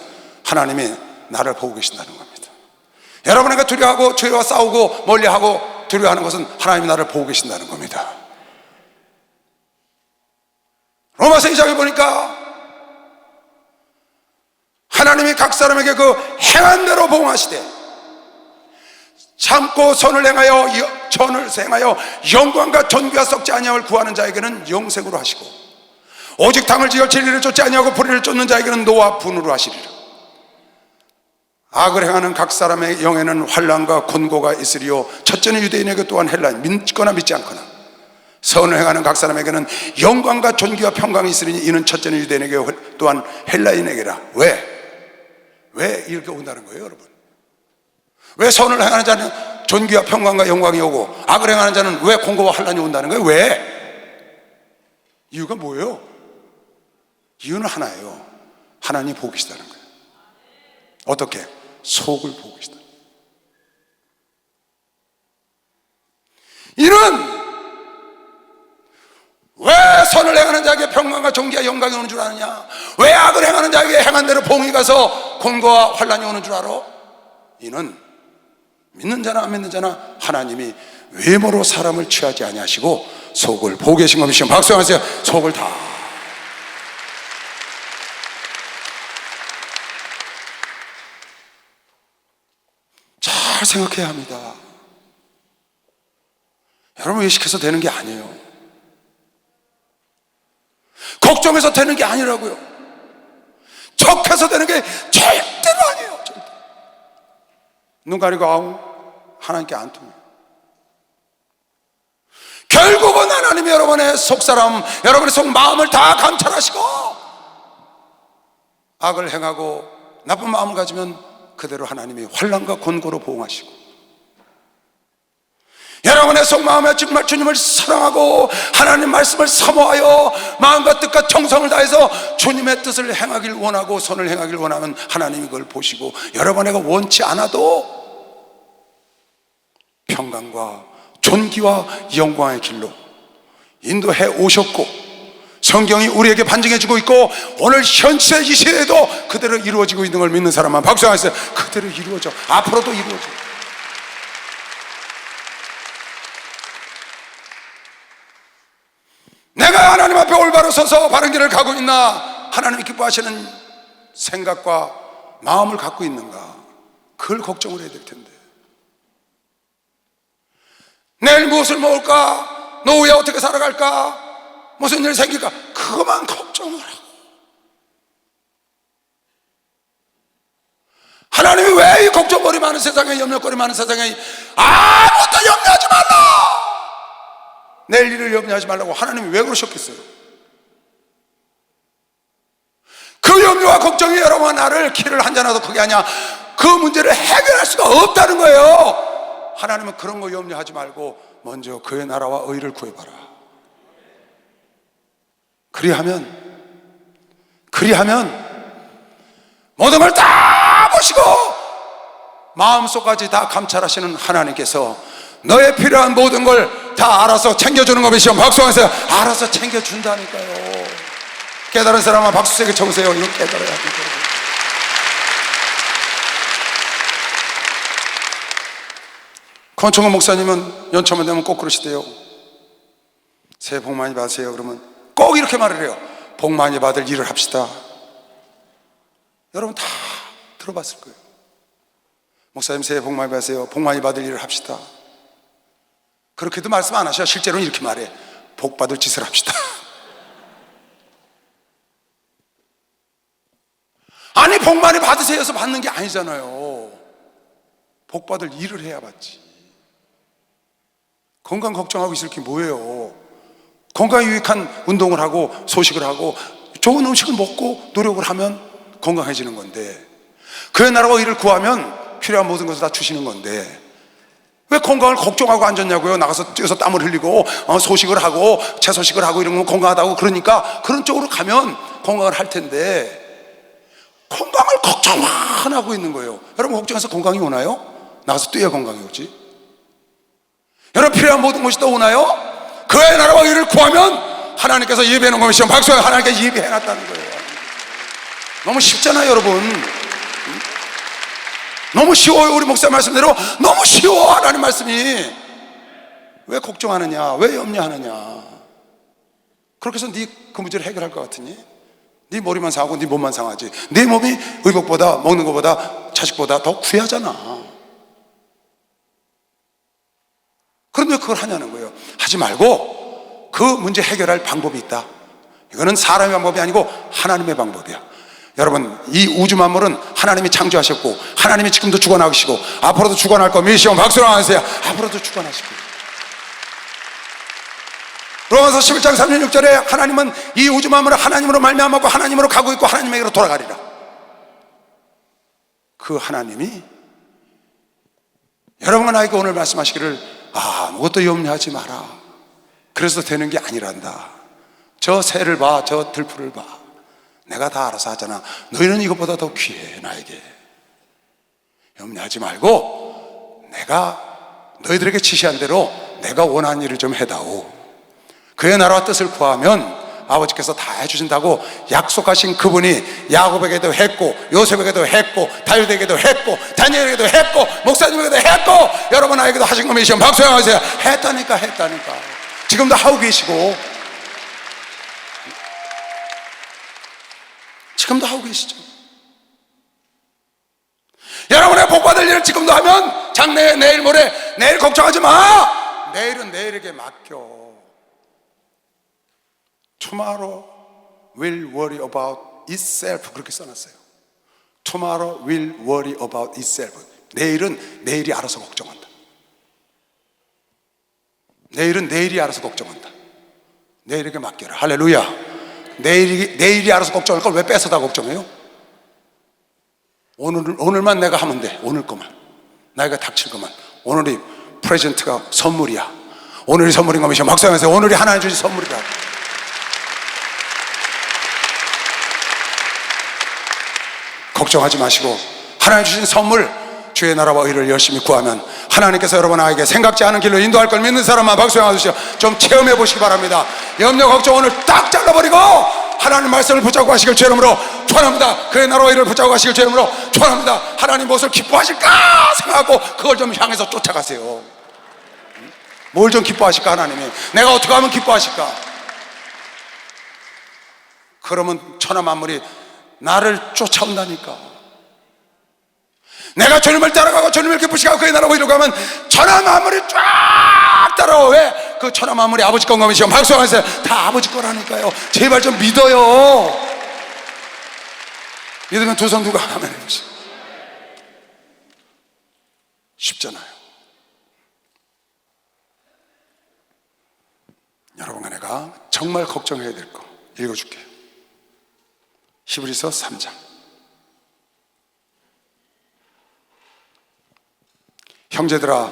하나님이 나를 보고 계신다는 겁니다. 여러분에게 두려워하고 죄와 싸우고 멀리하고 두려워하는 것은 하나님이 나를 보고 계신다는 겁니다. 로마서 2장에 보니까 하나님이 각 사람에게 그 행한 대로 보응하시되 참고 선을 행하여 영광과 존귀와 썩지 아니함을 구하는 자에게는 영생으로 하시고, 오직 당을 지어 진리를 쫓지 아니하고 불의를 쫓는 자에게는 노와 분으로 하시리라. 악을 행하는 각 사람의 영에는 환난과 곤고가 있으리요, 첫째는 유대인에게 또한 헬라인, 믿거나 믿지 않거나. 선을 행하는 각 사람에게는 영광과 존귀와 평강이 있으리니 이는 첫째는 유대인에게 또한 헬라인에게라. 왜 이렇게 온다는 거예요, 여러분? 왜 선을 행하는 자는 존귀와 평강과 영광이 오고 악을 행하는 자는 왜 공고와 환난이 온다는 거예요? 왜? 이유가 뭐예요? 이유는 하나예요. 하나님이 보고 계시다는 거예요. 어떻게? 속을 보고 계시다. 이는 왜 선을 행하는 자에게 평강과 존귀와 영광이 오는 줄 아느냐? 왜 악을 행하는 자에게 행한 대로 봉이 가서 곤고와 환난이 오는 줄 알아? 이는 믿는 자나 안 믿는 자나 하나님이 외모로 사람을 취하지 아니하시고 속을 보고 계신 겁니다. 박수하세요. 속을 다. 잘 생각해야 합니다. 여러분 의식해서 되는 게 아니에요. 걱정해서 되는 게 아니라고요. 척해서 되는 게 절대로 아니에요. 절대. 눈 가리고 아웅 하나님께 안 통해요. 결국은 하나님이 여러분의 속사람, 여러분의 속마음을 다 감찰하시고 악을 행하고 나쁜 마음을 가지면 그대로 하나님이 환난과 곤고로 보응하시고, 여러분의 속마음에 정말 주님을 사랑하고 하나님 말씀을 사모하여 마음과 뜻과 정성을 다해서 주님의 뜻을 행하길 원하고 선을 행하길 원하면 하나님이 그걸 보시고 여러분에게 원치 않아도 평강과 존귀와 영광의 길로 인도해 오셨고, 성경이 우리에게 반증해주고 있고 오늘 현재 이 시대에도 그대로 이루어지고 있는 걸 믿는 사람만 박수하세요. 그대로 이루어져, 앞으로도 이루어져. 내가 하나님 앞에 올바로 서서 바른 길을 가고 있나, 하나님이 기뻐하시는 생각과 마음을 갖고 있는가, 그걸 걱정을 해야 될 텐데, 내일 무엇을 먹을까, 노후에 어떻게 살아갈까, 무슨 일이 생길까, 그것만 걱정을 하고, 하나님이 왜 이 걱정거리 많은 세상에, 염려거리 많은 세상에 아무것도 염려하지 말라, 내일 일을 염려하지 말라고 하나님이 왜 그러셨겠어요? 그 염려와 걱정이 여러분 나를 키를 한 잔라도 크게 하냐, 그 문제를 해결할 수가 없다는 거예요. 하나님은 그런 거 염려하지 말고 먼저 그의 나라와 의를 구해봐라. 그리하면 모든 걸 다 보시고 마음속까지 다 감찰하시는 하나님께서 너의 필요한 모든 걸 다 알아서 챙겨주는 겁니다. 박수하세요. 알아서 챙겨준다니까요. 깨달은 사람은 박수 세게 쳐보세요. 이거 깨달아야 합니다. 권총원 목사님은 연초만 되면 꼭 그러시대요. 새해 복 많이 받으세요. 그러면 꼭 이렇게 말을 해요. 복 많이 받을 일을 합시다. 여러분 다 들어봤을 거예요. 목사님 새해 복 많이 받으세요. 복 많이 받을 일을 합시다. 그렇게도 말씀 안 하셔. 실제로는 이렇게 말해. 복 받을 짓을 합시다. 아니 복 많이 받으세요 해서 받는 게 아니잖아요. 복 받을 일을 해야 받지. 건강 걱정하고 있을 게 뭐예요? 건강에 유익한 운동을 하고 소식을 하고 좋은 음식을 먹고 노력을 하면 건강해지는 건데, 그의 나라와 일을 구하면 필요한 모든 것을 다 주시는 건데 왜 건강을 걱정하고 앉았냐고요? 나가서 뛰어서 땀을 흘리고 소식을 하고 채소식을 하고 이런 건 건강하다고 그러니까 그런 쪽으로 가면 건강을 할 텐데 건강을 걱정만 하고 있는 거예요. 여러분 걱정해서 건강이 오나요? 나가서 뛰어야 건강이 오지. 여러분 필요한 모든 것이 또 오나요? 그의 나라와 일을 구하면 하나님께서 예배해 놓은 것이죠. 박수해. 하나님께서 예배해 놨다는 거예요. 너무 쉽잖아요 여러분. 너무 쉬워요. 우리 목사 말씀대로 너무 쉬워. 하나님 말씀이. 왜 걱정하느냐, 왜 염려하느냐. 그렇게 해서 네 그 문제를 해결할 것 같으니? 네 머리만 상하고 네 몸만 상하지. 네 몸이 의복보다 먹는 것보다 자식보다 더 귀하잖아. 그런데 그걸 하냐는 거예요. 하지 말고 그 문제 해결할 방법이 있다. 이거는 사람의 방법이 아니고 하나님의 방법이야. 여러분 이 우주 만물은 하나님이 창조하셨고 하나님이 지금도 주관하시고 앞으로도 주관할 거 믿으시면 박수를 하세요. 앞으로도 주관하시고. 로마서 11장 3절 6절에 하나님은 이 우주 만물을 하나님으로 말미암았고 하나님으로 가고 있고 하나님에게로 돌아가리라. 그 하나님이 여러분과 나에게 오늘 말씀하시기를 아무것도 염려하지 마라. 그래서 되는 게 아니란다. 저 새를 봐, 저 들풀을 봐. 내가 다 알아서 하잖아. 너희는 이것보다 더 귀해 나에게. 염려하지 말고 내가 너희들에게 지시한 대로 내가 원하는 일을 좀 해다오. 그의 나라와 뜻을 구하면 아버지께서 다 해주신다고 약속하신 그분이 야곱에게도 했고 요셉에게도 했고 다윗에게도 했고 다니엘에게도 했고 목사님에게도 했고 여러분 나에게도 하신 거 믿으시면 박수 하세요. 했다니까. 지금도 하고 계시고 지금도 하고 계시죠. 여러분의 복받을 일을 지금도 하면 장래, 내일, 모레, 내일 걱정하지 마. 내일은 내일에게 맡겨. Tomorrow will worry about itself. 그렇게 써놨어요. Tomorrow will worry about itself. 내일은 내일이 알아서 걱정한다. 내일은 내일이 알아서 걱정한다. 내일에게 맡겨라. 할렐루야. 내일이 알아서 걱정할 걸 왜 뺏어다 걱정해요? 오늘만 내가 하면 돼. 오늘 거만. 나이가 닥칠 거만. 오늘이 프레젠트가 선물이야. 오늘이 선물인 거면 막상해서 오늘이 하나님 주신 선물이다. 걱정하지 마시고 하나님 주신 선물, 주의 나라와 의를 열심히 구하면 하나님께서 여러분에게 생각지 않은 길로 인도할 걸 믿는 사람만 박수 한번 주시죠. 좀 체험해 보시기 바랍니다. 염려 걱정 오늘 딱 잘라버리고 하나님 말씀을 붙잡고 가시길 주의 이름으로 축원합니다. 그의 나라와 의를 붙잡고 가시길 주의 이름으로 축원합니다. 하나님 무엇을 기뻐하실까 생각하고 그걸 좀 향해서 쫓아가세요. 뭘 좀 기뻐하실까? 하나님이 내가 어떻게 하면 기뻐하실까? 그러면 천하 만물이 나를 쫓아온다니까. 내가 주님을 따라가고 주님을 기쁘시게 하고 그의 나라로 이루고 가면 천하 만물이 쫙 따라와. 왜? 그 천하 만물이 아버지 건가면시오. 박수하세요. 다 아버지 거라니까요. 제발 좀 믿어요. 믿으면 두 손 두고 아멘 해보세요. 쉽잖아요. 여러분과 내가 정말 걱정해야 될 거 읽어줄게요. 히브리서 3장. 형제들아,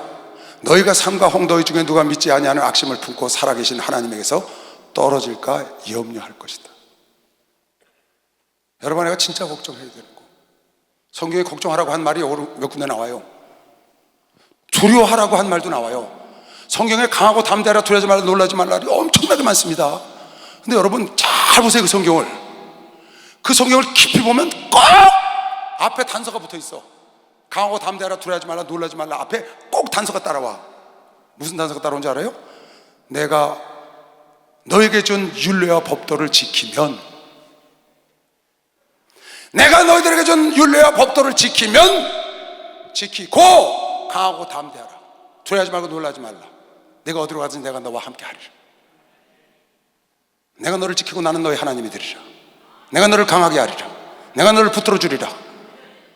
너희가 삼가 홍 너희 중에 누가 믿지 아니하는 악심을 품고 살아계신 하나님에게서 떨어질까 염려할 것이다. 여러분, 내가 진짜 걱정해야 되는 거. 성경에 걱정하라고 한 말이 몇 군데 나와요. 두려워하라고 한 말도 나와요. 성경에 강하고 담대하라, 두려워하지 말라, 놀라지 말라 엄청나게 많습니다. 근데 여러분 잘 보세요. 그 성경을 깊이 보면 꼭 앞에 단서가 붙어 있어. 강하고 담대하라, 두려워하지 말라, 놀라지 말라 앞에 꼭 단서가 따라와. 무슨 단서가 따라오는지 알아요? 내가 너에게 준 율례와 법도를 지키면, 내가 너희들에게 준 율례와 법도를 지키고 강하고 담대하라, 두려워하지 말고 놀라지 말라. 내가 어디로 가든지 내가 너와 함께 하리라. 내가 너를 지키고 나는 너의 하나님이 되리라. 내가 너를 강하게 하리라. 내가 너를 붙들어 주리라.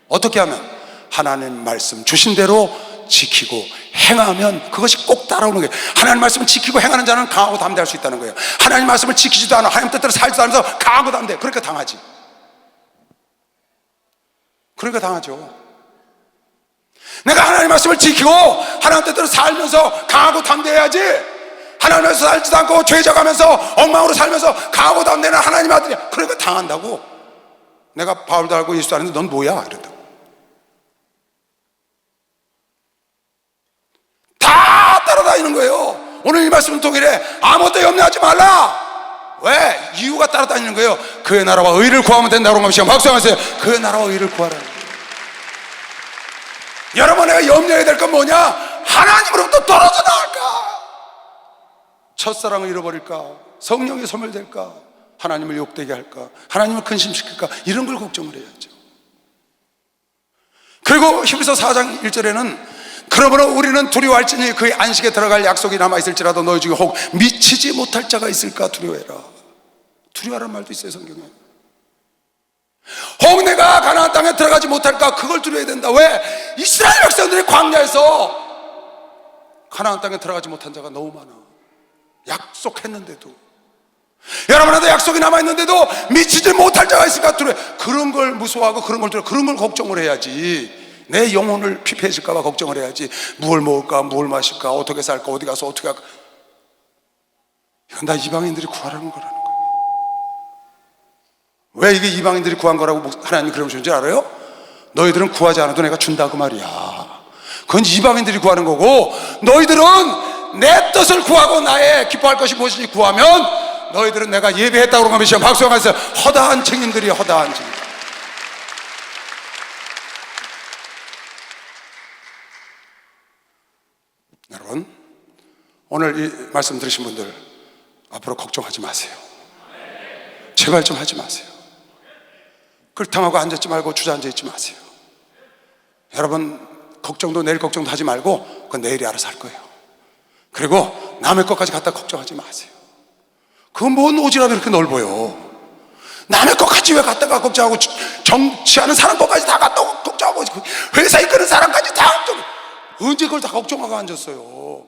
어떻게 하면? 하나님 말씀 주신 대로 지키고 행하면 그것이 꼭 따라오는 거예요. 하나님 말씀을 지키고 행하는 자는 강하고 담대할 수 있다는 거예요. 하나님 말씀을 지키지도 않아 하나님 뜻대로 살지도 않아서 강하고 담대. 그러니까 당하지. 그러니까 당하죠. 내가 하나님 말씀을 지키고 하나님 뜻대로 살면서 강하고 담대해야지. 하나님 말씀 살지도 않고 죄져가면서 엉망으로 살면서 강하고 담대는 하나님 아들이야. 그러니까 당한다고. 내가 바울도 알고 예수도 아는데 넌 뭐야? 이런다고. 다 따라다니는 거예요. 오늘 이 말씀은 동일해. 아무것도 염려하지 말라. 왜? 이유가 따라다니는 거예요. 그의 나라와 의를 구하면 된다고 하는 것이요. 박수하세요. 그의 나라와 의를 구하라는 거예요. 여러분, 내가 염려해야 될 건 뭐냐? 하나님으로부터 떨어져 나갈까? 첫사랑을 잃어버릴까? 성령이 소멸될까? 하나님을 욕되게 할까? 하나님을 근심시킬까? 이런 걸 걱정을 해야죠. 그리고 히브리서 4장 1절에는 그러므로 우리는 두려워할지니 그의 안식에 들어갈 약속이 남아있을지라도 너희 중에 혹 미치지 못할 자가 있을까 두려워해라. 두려워하라는 말도 있어요, 성경에. 혹 내가 가나안 땅에 들어가지 못할까? 그걸 두려워해야 된다. 왜? 이스라엘 백성들이 광야에서 가나안 땅에 들어가지 못한 자가 너무 많아. 약속했는데도, 여러분한테 약속이 남아있는데도 미치지 못할 자가 있을까 두려워. 그런 걸 무서워하고 그런 걸 두려워. 그런 걸 걱정을 해야지. 내 영혼을 피폐해질까 봐 걱정을 해야지. 무엇을 먹을까, 무엇을 마실까, 어떻게 살까, 어디 가서 어떻게 할까. 이건 다 이방인들이 구하라는 거라는 거예요. 왜 이게 이방인들이 구한 거라고 하나님이 그러시는 줄 알아요? 너희들은 구하지 않아도 내가 준다 그 말이야. 그건 이방인들이 구하는 거고, 너희들은 내 뜻을 구하고 나의 기뻐할 것이 무엇인지 구하면 너희들은 내가 예배했다고 그런 것이야. 박수하면서 허다한 증인들이 허다한 증인. 여러분, 오늘 이 말씀 들으신 분들 앞으로 걱정하지 마세요. 제발 좀 하지 마세요. 끌탕하고 앉았지 말고 주저앉아 있지 마세요. 여러분 걱정도 내일 걱정도 하지 말고 그건 내일이 알아서 할 거예요. 그리고 남의 것까지 갖다 걱정하지 마세요. 그건 뭔 오지랖이 이렇게 넓어요. 남의 것까지 왜 갖다가 걱정하고, 정치하는 사람 것까지 다 갖다 걱정하고, 회사 이끄는 사람까지 다 걱정. 언제 그걸 다 걱정하고 앉았어요?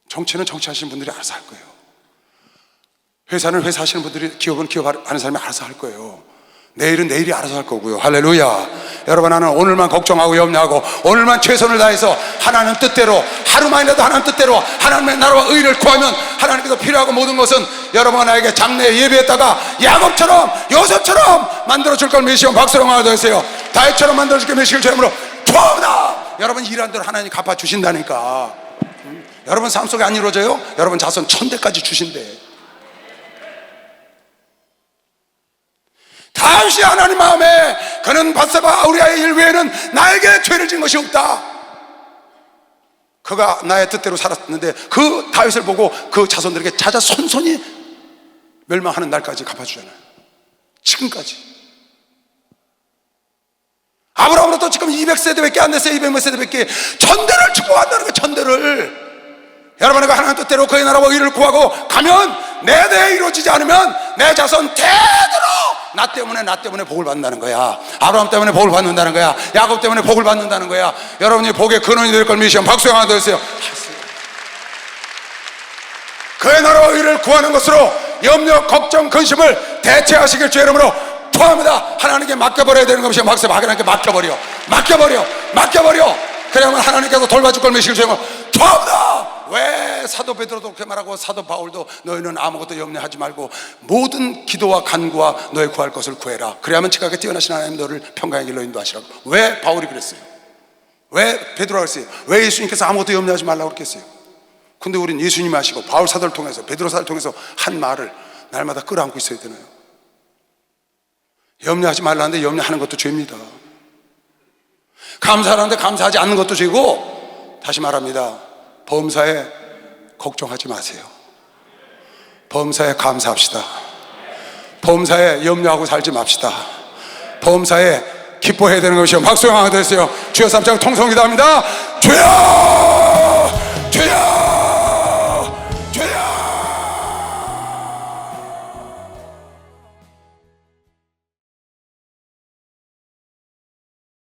정치는 정치하시는 분들이 알아서 할 거예요. 회사는 회사 하시는 분들이, 기업은 기업하는 사람이 알아서 할 거예요. 내일은 내일이 알아서 할 거고요. 할렐루야. 여러분, 나는 오늘만 걱정하고 염려하고 오늘만 최선을 다해서 하나님 뜻대로, 하루만이라도 하나님 뜻대로 하나님의 나라와 의를 구하면 하나님께서 필요하고 모든 것은 여러분과 나에게 장래에 예비했다가 야곱처럼 요셉처럼 만들어줄 걸 믿으시고 박수로 맞아주세요. 다윗처럼 만들어줄 걸 믿으시길 주님으로 축원합니다. 여러분 일한 대로 하나님 갚아주신다니까. 여러분 삶 속에 안 이루어져요? 여러분 자손 1000대까지 주신대. 다윗이 하나님 마음에 그는 바세바 우리아의 일 외에는 나에게 죄를 지은 것이 없다. 그가 나의 뜻대로 살았는데 그 다윗을 보고 그 자손들에게 찾아 손손이 멸망하는 날까지 갚아주잖아요. 지금까지. 아브라함으로부터 지금 200세대밖에 안 됐어요. 200몇 세대밖에. 천대를 축복한다는 거예요. 천대를. 여러분, 내가 하나님 뜻대로 그의 나라와 의를 구하고 가면 내 대에 이루어지지 않으면 내 자손 대대로 나 때문에 복을 받는다는 거야. 아브라함 때문에 복을 받는다는 거야. 야곱 때문에 복을 받는다는 거야. 여러분이 복의 근원이 될 걸 믿으시면 박수 하나 더 주세요. 그의 나라와 의를 구하는 것으로 염려, 걱정, 근심을 대체하시길 주의 이름으로 축원합니다. 하나님께 맡겨버려야 되는 것이 박수. 하나님께 맡겨버려. 그러면 하나님께서 돌봐줄 걸 믿으시길 주의 이름으로 축원합니다. 왜 사도 베드로도 그렇게 말하고 사도 바울도 너희는 아무것도 염려하지 말고 모든 기도와 간구와 너의 구할 것을 구해라. 그래야만 지각에 뛰어나신 하나님 너를 평강의 길로 인도하시라고. 왜 바울이 그랬어요? 왜 베드로가 그랬어요? 왜 예수님께서 아무것도 염려하지 말라고 그랬겠어요? 근데 우린 예수님 하시고 바울 사도를 통해서 베드로 사도를 통해서 한 말을 날마다 끌어안고 있어야 되나요? 염려하지 말라는데 염려하는 것도 죄입니다. 감사하는데 감사하지 않는 것도 죄고, 다시 말합니다. 범사에 걱정하지 마세요. 범사에 감사합시다. 범사에 염려하고 살지 맙시다. 범사에 기뻐해야 되는 것이요. 박수 영광 되세요. 주여 삼창 통성기도합니다. 주여!